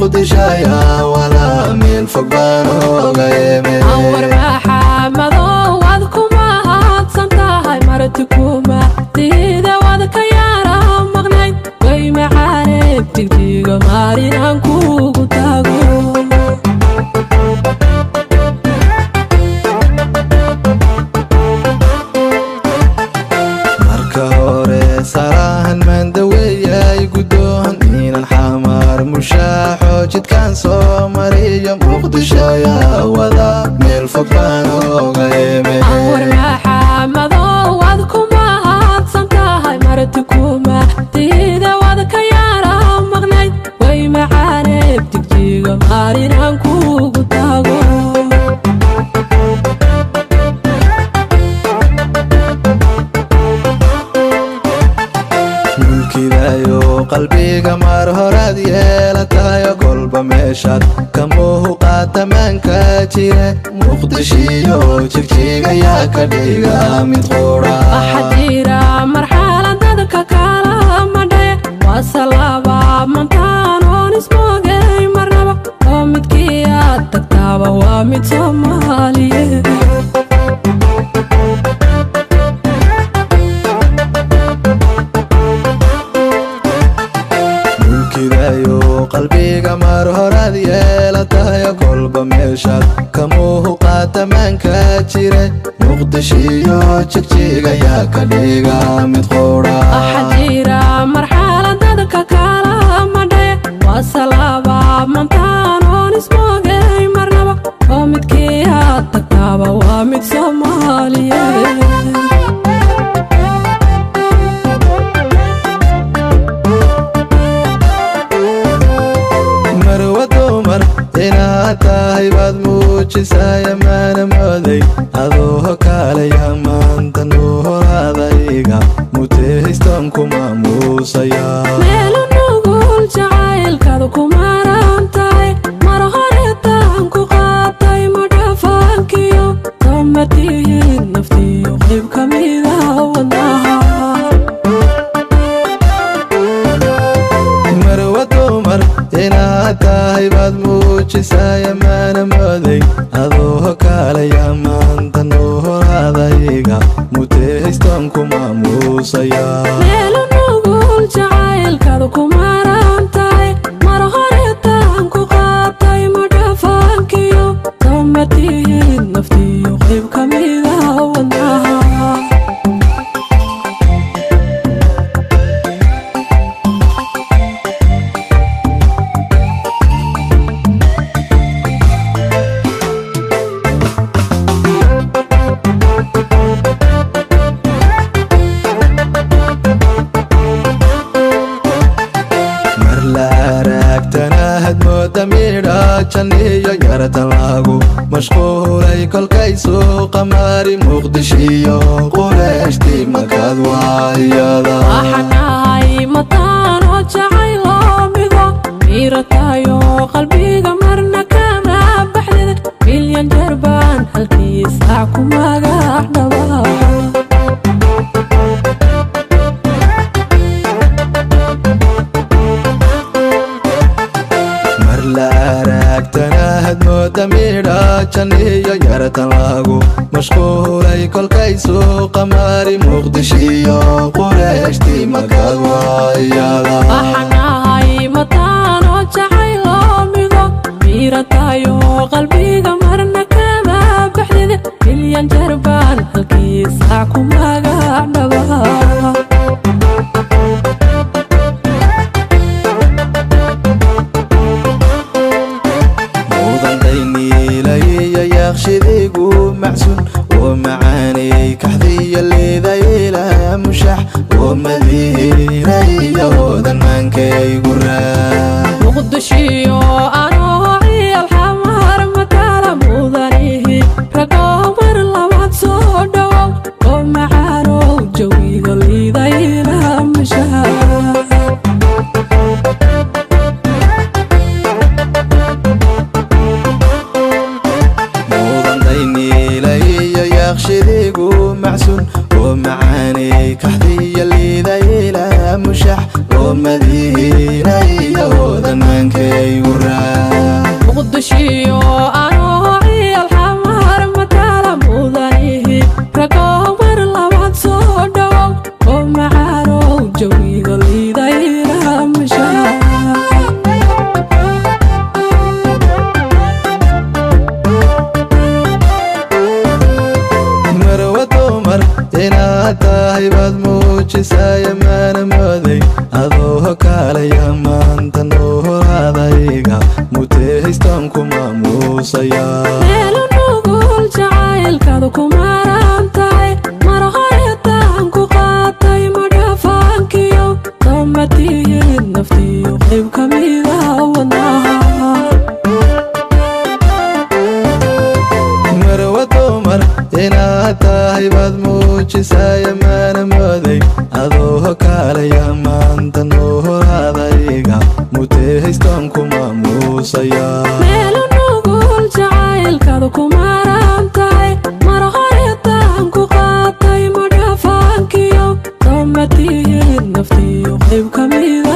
مقدشة يا ولا من فوق بانو غيمي أور محمد وادكما هادسنتاهاي مرتكوما تيدا وادك يارا مغنين وي معارف تكتيغا مارين عنكو قتاقو marka hore sarahan mandawaya gudoon inaan xamar mushaaxo jidkan soo mariyo muqdisho ya wada meel fog baan oga yimi أور محمد وادكما هادسنتاهاي مرتكوما تيدا وادك يارا مغنين وي معارف تكتيغا مارين عنكو قتاقو mulkidayo qalbiga mar horaad yeelatayo kolba meeshaad ka muuqata maanka jire muqdishiyo jigjiga yaa ka dhiga mid qura أحجيرا مرحلة دادك كالا مدى وصلابا منتانون اسموغي مرنبا ومدكيات تكتابا ومد صومالي mulkidayo qalbiga mar horaad yeelatayo kolba meeshaad ka muuqata maanka jire muqdishiyo jigjiga yaa ka dhiga mid qura أحجيرا مرحلة دادك كالا مدى وصلابا منتانون اسموغي مرنبا ومدكيات تكتابا ومد صومالي inaad tahay baad muujisaya maana mooday adoo kaalaya maanta nuhoraadayga mutehaystoon ku maamuusaya meelu nugul jacaylkaadu ku maran tahay mar horeetaan ku qaabtay madhafaankiyo tamatihiin naftiyo qayb ka mida wadnaha marwa dumar inaad tahay baad muujisaya maana mooday adoo kaalaya maanta nuhoraadayga mutehaystoon ku maamuusaya meelu nugul jacaylkaadu ku maran tahay mar horeetaan ku qaabtay madhafaankiyo tamatihiin naftiyo qayb ka mida wadnaha janiyo yaratan lagu mashquulay kolkay suuqa mari muqdishiyo qureeshti markaad waayada waxanahay mataano jacaylo mido miiratayo qalbiga marna kama baxdid milyan jeer baan halkii saac ku magac dhaba aragtanaad mooda midha janiyo yaratan lagu mashquulay kolkay suuqa mari muqdishiyo qureeshti markaad waayada waxanahay mataano jacaylo mido miiratayo qalbiga marna kama baxdid milyan jeer baan halkii saac ku magac dhaba يخشديقو معسون ومعاني كحذي اللي ذايلة مشح ومذيني يهودا من كي قرى مقدشيو أنوعي الحمار مكالا مضانيه رقامر لواد صدو ومعانو جوي اللي ذايلة مشح ku maamuusaya meelo nugul jacaylkaadu ku marantahay mar horeetaan ku qaatay madhafaankiyo damatiid naftiyo qayb ka mida wadnaha marwa dumar inaad tahay baad muujisaya mana mooday adoo kaalaya maanta noo horaadayga mutehaystaan ku maamuusaya meelo nugul jacaylkaadu ku marantahay mar horeetaan ku qaatay madhafaankiyo damatiid naftiyo qayb ka mida